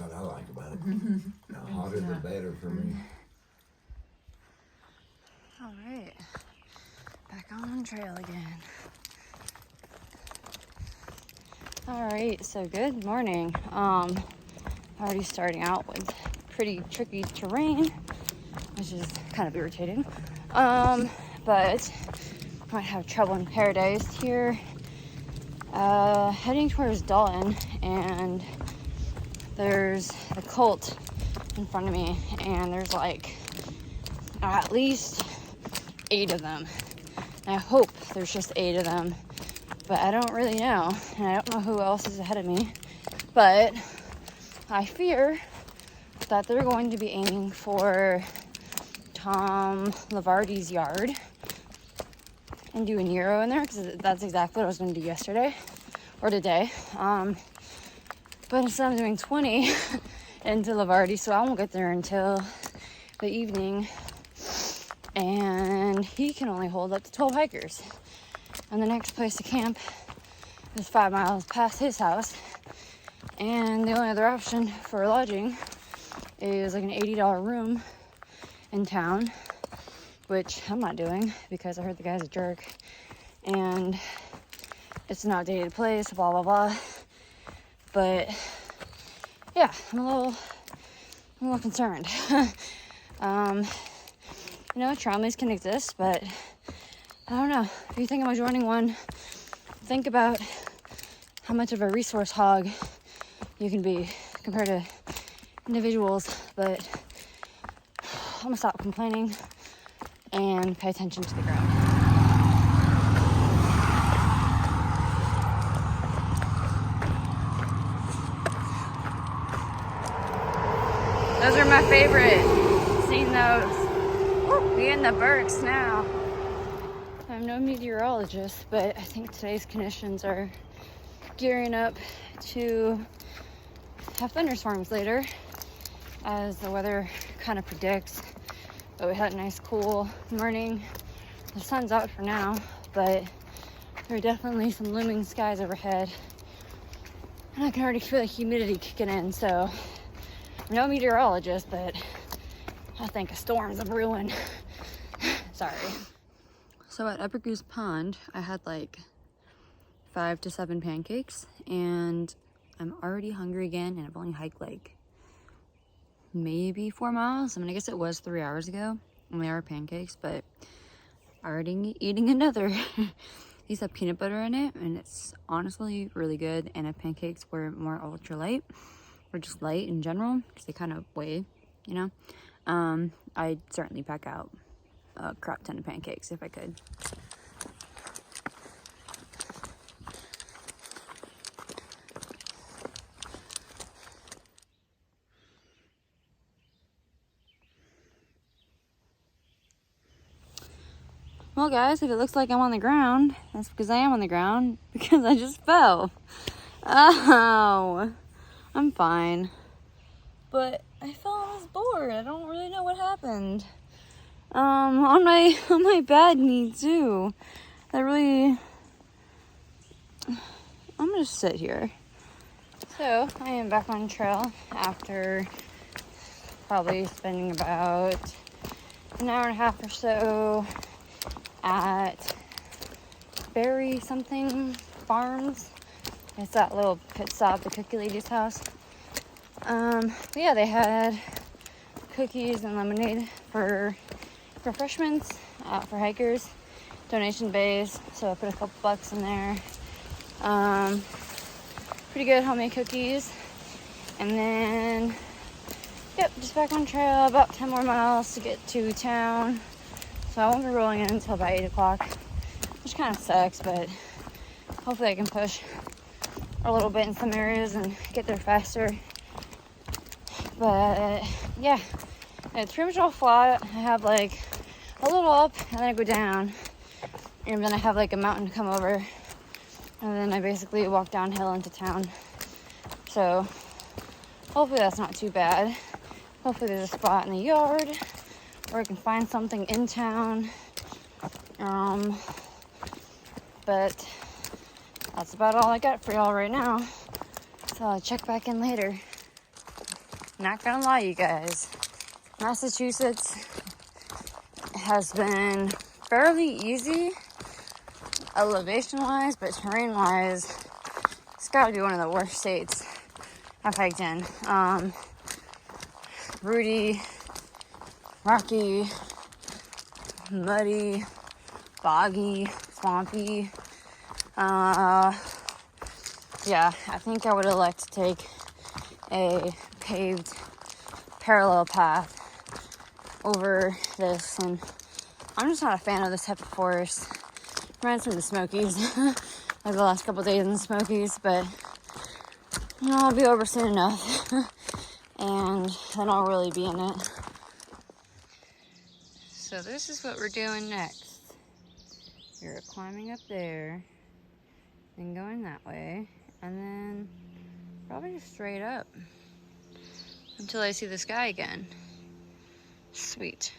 what I like about it. The hotter the better for me. All right, back on trail again. All right, so good morning. Already starting out with pretty tricky terrain, which is kind of irritating. But might have trouble in paradise here. Heading towards Dalton, and there's a cult in front of me, and there's like at least 8 of them. And I hope there's just 8 of them, but I don't really know, and I don't know who else is ahead of me. But I fear that they're going to be aiming for Tom Lavardi's yard and do a Euro in there, because that's exactly what I was going to do yesterday or today. But instead I'm doing 20 into Lavardi, so I won't get there until the evening, and he can only hold up to 12 hikers. And the next place to camp is 5 miles past his house, and the only other option for lodging is like an $80 room in town, which I'm not doing because I heard the guy's a jerk and it's an outdated place, blah blah blah. But yeah, I'm a little concerned. Traumas can exist, but I don't know. If you think about joining one, think about how much of a resource hog you can be compared to individuals. But I'm gonna stop complaining and pay attention to the ground. Those are my favorite. Seeing those. We in the Berks now. I'm no meteorologist, but I think today's conditions are gearing up to have thunderstorms later, as the weather kind of predicts. But we had a nice cool morning. The sun's out for now, but there are definitely some looming skies overhead. And I can already feel the humidity kicking in, so I'm no meteorologist, but I think a storm's a brewing. Sorry. So at Upper Goose Pond, I had like 5 to 7 pancakes, and I'm already hungry again, and I've only hiked like maybe 4 miles. I mean, I guess it was 3 hours ago, and they are pancakes, but already eating another. These have peanut butter in it, and it's honestly really good. And if pancakes were more ultra light, or just light in general, because they kind of weigh, I'd certainly pack out a crap ton of pancakes if I could. Well guys, if it looks like I'm on the ground, that's because I am on the ground, because I just fell. Oh, I'm fine. But I fell on this board. I don't really know what happened. On my bad knee too. I'm gonna just sit here. So I am back on trail after probably spending about an hour and a half or so at Berry something Farms. It's that little pit stop, the cookie lady's house. But yeah, they had cookies and lemonade for refreshments for hikers, donation based, so I put a couple bucks in there. Pretty good homemade cookies. And then yep, just back on trail, about 10 more miles to get to town. So I won't be rolling in until about 8 o'clock, which kind of sucks, but hopefully I can push a little bit in some areas and get there faster. But yeah, it's pretty much all flat. I have like a little up, and then I go down, and then I have like a mountain to come over, and then I basically walk downhill into town. So hopefully that's not too bad. Hopefully there's a spot in the yard where I can find something in town. But that's about all I got for y'all right now. So I'll check back in later. not gonna lie, you guys, Massachusetts has been fairly easy elevation-wise, but terrain-wise, it's gotta be one of the worst states I've hiked in. Rooty, rocky, muddy, boggy, swampy. Yeah, I think I would have liked to take a paved parallel path over this, and I'm just not a fan of this type of forest. Reminds me of the Smokies, like the last couple days in the Smokies, but you know, I'll be over soon enough, and then I'll really be in it. So this is what we're doing next. You're climbing up there, and going that way, and then probably just straight up until I see the sky again. Sweet.